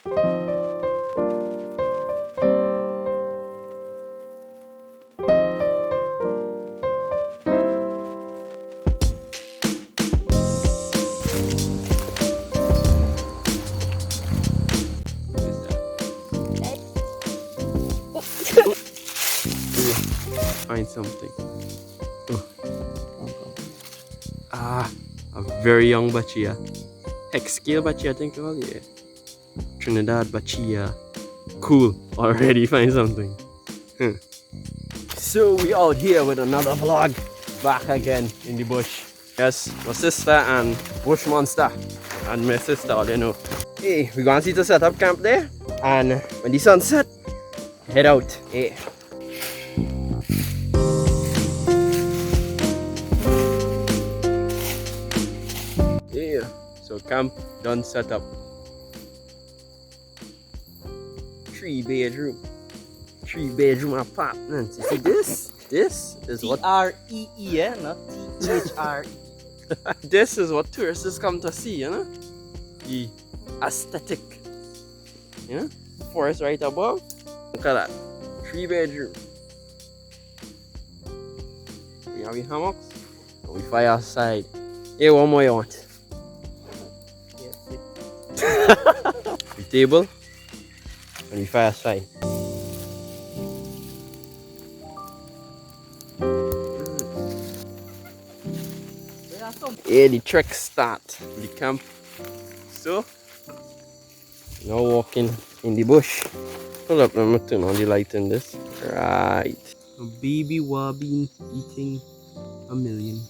Find something. A very young bachia. Hex scale bachia, I think. Oh yeah. Trinidad bachia. Cool. Already find something. So we out here with another vlog. Back again in the bush. Yes, my sister and bush monster. And my sister, you know. Hey, we're gonna see to set up camp there. And when the sun set, head out. Hey. Yeah, so camp done set up. 3-bedroom apartment. You see this? This is what T-R-E-E, not T-H-R-E. This is what tourists come to see, you know? The aesthetic. Yeah? Forest right above. Look at that. 3-bedroom. We have the hammocks. And we fire outside. Hey, what more you want? The table. And we fire outside. Yeah, the trek start. The camp. So, now walking in the bush. Hold up, let me turn on the light in this. Right. A baby wabbing eating a million.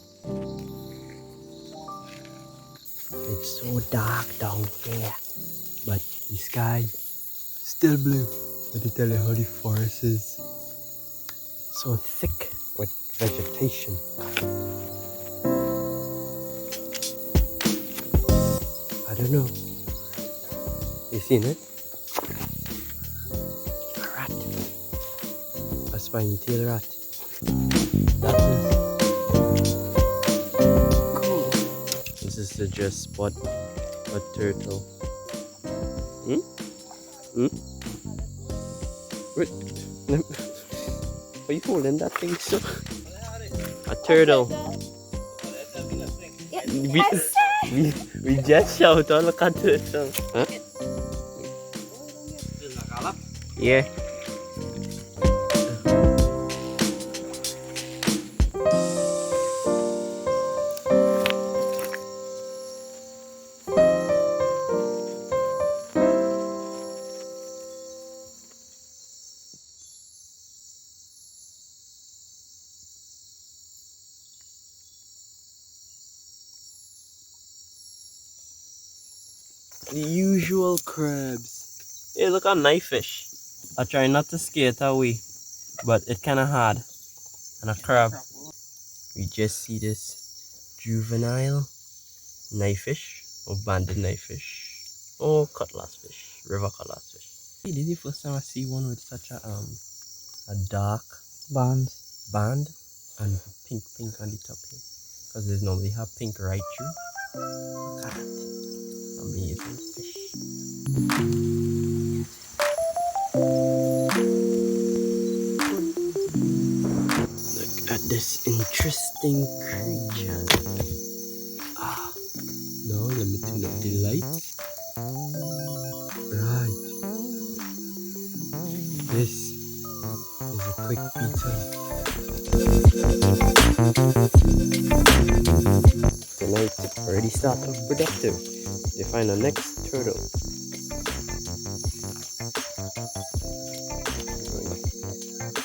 It's so dark down here, but the sky still blue. Let me tell you how the forest is so thick with vegetation. I don't know. You seen it? A rat. A spiny tail rat. That is cool. This is the just spot a turtle. Wait. Why are you holding that thing so? A turtle. We just shout out, look at turtle. Huh? Yeah. The usual crabs. Hey, look at knife fish. I try not to scare it away, but it's kind of hard. And a crab. We just see this juvenile knife fish or banded knife fish or cutlass fish, river cutlass fish. This is the first time I see one with such a dark band and pink on the top here, because they normally have pink right through. Look at that. Amazing fish. Look at this interesting creature. Now let me turn up the lights. Right. This is a quick beetle. Tonight already started off productive. They find the next turtle.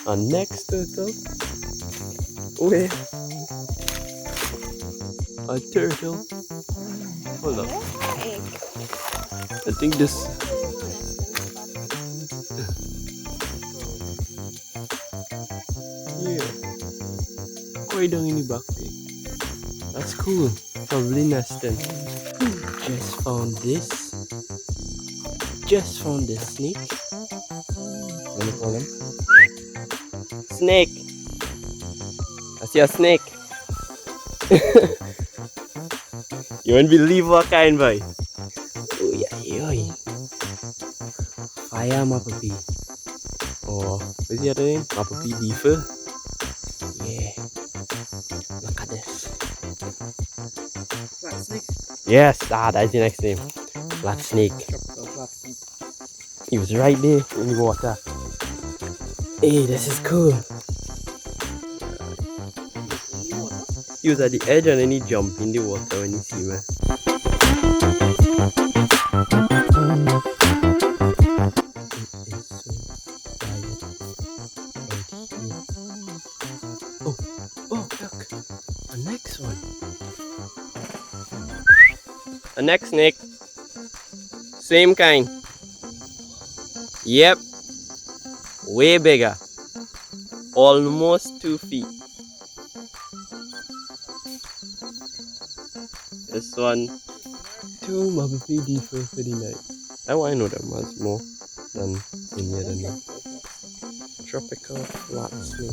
Our next turtle. Where? A turtle. Hold up. I think this. Yeah. Quite down in the back there. That's cool. Probably nesting. Just found this. Just found this snake. What do you call him? Snake. I see a snake. You won't believe what kind, boy. Oh yeah, yeah. I am Apple P. Or what's the other name? Apple P Deefer. Yeah. Look at this. Black snake. Yes, that's the next name. Black snake. Tropical black snake. He was right there in the water. Hey, this is cool. He was at the edge and then he jumped in the water when he see me. It is so quiet out here. Oh, look. A next one. A next snake. Same kind. Yep. Way bigger. Almost 2 feet. This one, 2 Mabba PD for the night. I know that much more than any other name. Tropical black snake.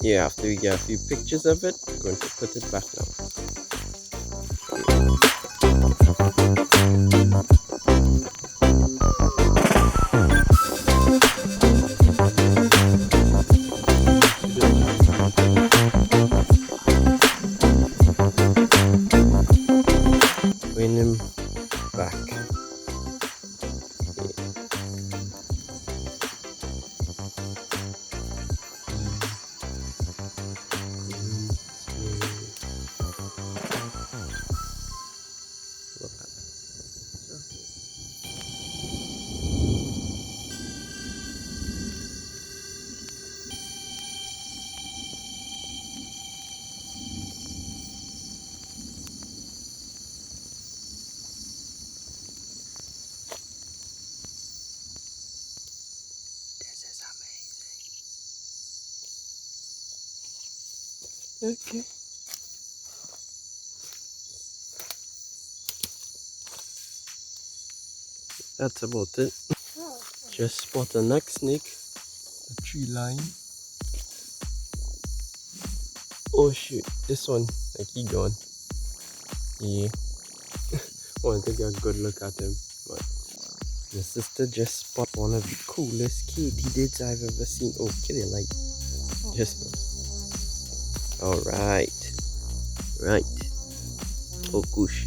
Yeah, after we get a few pictures of it, we're going to put it back now. Bring him back. Okay. That's about it. Just spot a neck snake, a tree line. Oh shoot, this one, like he gone. Yeah. Want to take a good look at him, but the sister just spot one of the coolest katydids I've ever seen. Oh, kitty light. Just now. Alright. Right. Oh gosh.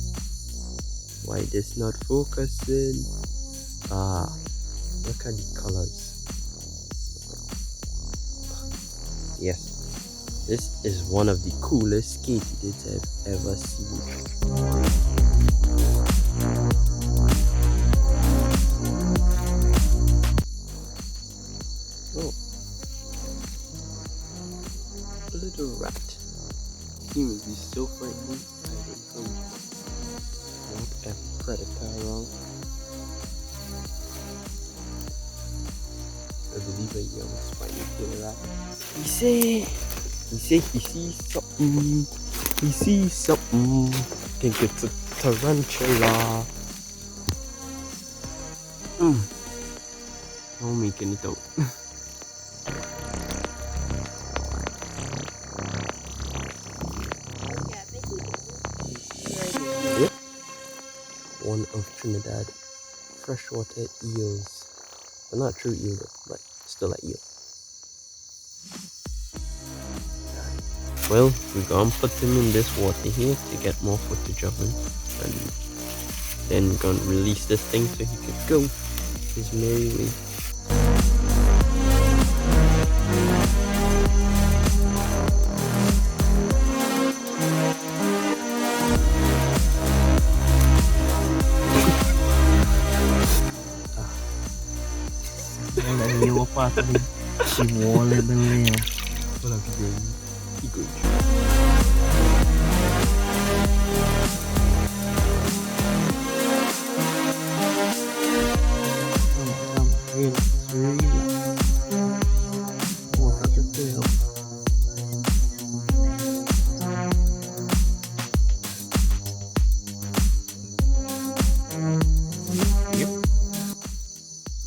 Why this not focusing? Ah, look at the colors. Yes. This is one of the coolest katydids I've ever seen. Oh. A little rat. He must be so frightening. I don't know. What a predator around. I believe a young spiny tail rat. He say he sees something. He sees something. Think it's a tarantula. I'm making it out. Yep. One of Trinidad freshwater eels. But not true eel though, but still an eel. Well, we're gonna put him in this water here to get more footage of him. And then we're gonna release this thing so he could go his merry way. Yung part of the wall level niya. Wala ka good.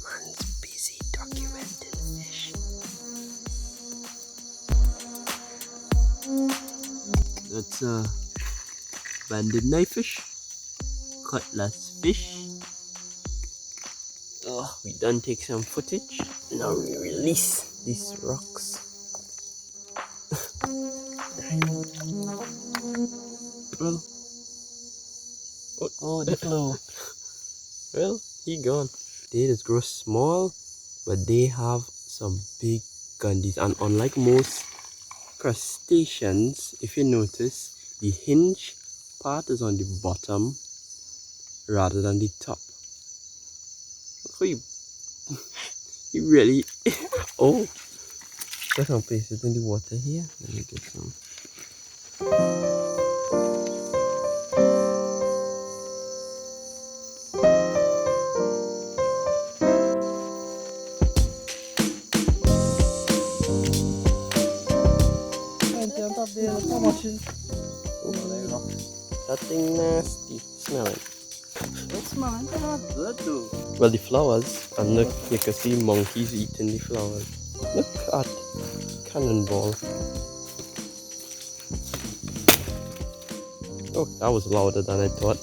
Man's busy documenting fish. It's a banded knifefish, cutlass fish. Oh, we done take some footage. Now we release these rocks. Well, Oh, the flow. well, he gone. They just grow small, but they have some big gundis. And unlike most crustaceans, if you notice, the hinge part is on the bottom rather than the top. Look how he really. Oh, there's some places in the water here. Let me get some. That thing nasty. Smell it. It's smelling kind of good though. Well, the flowers, and look, you can see monkeys eating the flowers. Look at cannonball. Oh, that was louder than I thought.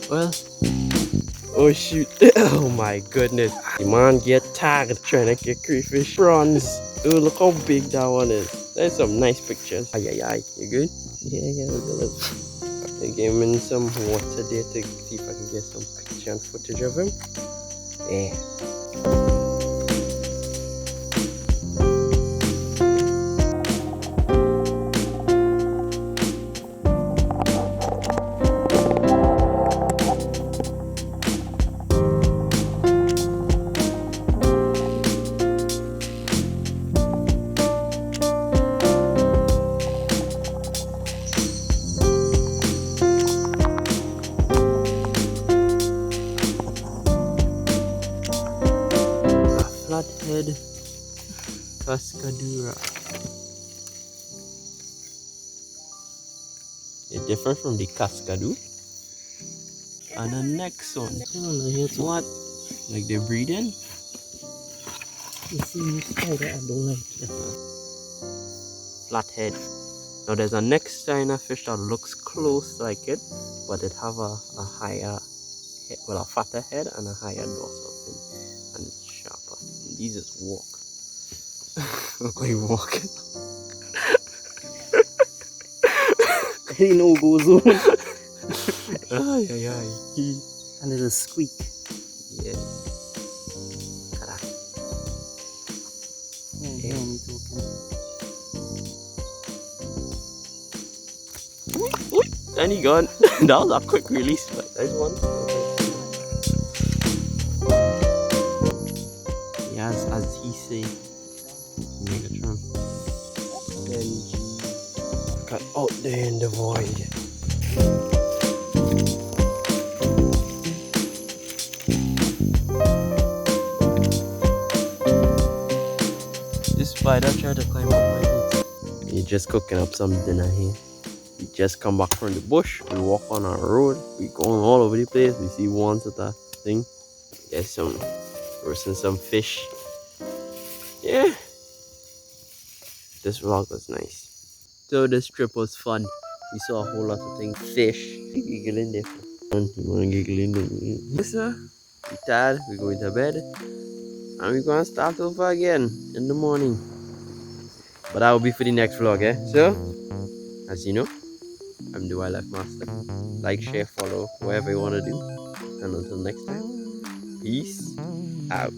Well, oh shoot. Oh my goodness. The man get tagged trying to get crayfish prawns. Oh, look how big that one is. There's some nice pictures. Ay, ay, ay. You good? Yeah, look. I gave him in some water there to see if I can get some picture and footage of him. Yeah. Flathead Cascadura. It's different from the Cascadu. And the next one. What? Like they're breeding? You see me spider, I don't like it. Flathead. Now there's a next China fish that looks close like it, but it have a higher head, well, a fatter head and a higher dorsal fin, and it's sharper. And these just walk. Look how he walking. He no go zone. Ay, ay, ay. And there's a squeak. Yes. Yeah, me talking. And he gone. That was a quick release, but there's one. Yes, as he say, Megatron. Benji got out there in the void. This spider tried to climb up my feet. He's just cooking up some dinner here. We just come back from the bush. We walk on our road. We going all over the place. We see ones at that thing. Get some roasting some fish. Yeah. This vlog was nice. So this trip was fun. We saw a whole lot of things. Fish. Giggling there. You wanna giggle in there? Yes, sir. We tired. We going to bed. And we're gonna start over again in the morning. But that will be for the next vlog, eh? So, as you know, I'm the Wildlife Master. Like, share, follow, whatever you want to do. And until next time, peace out.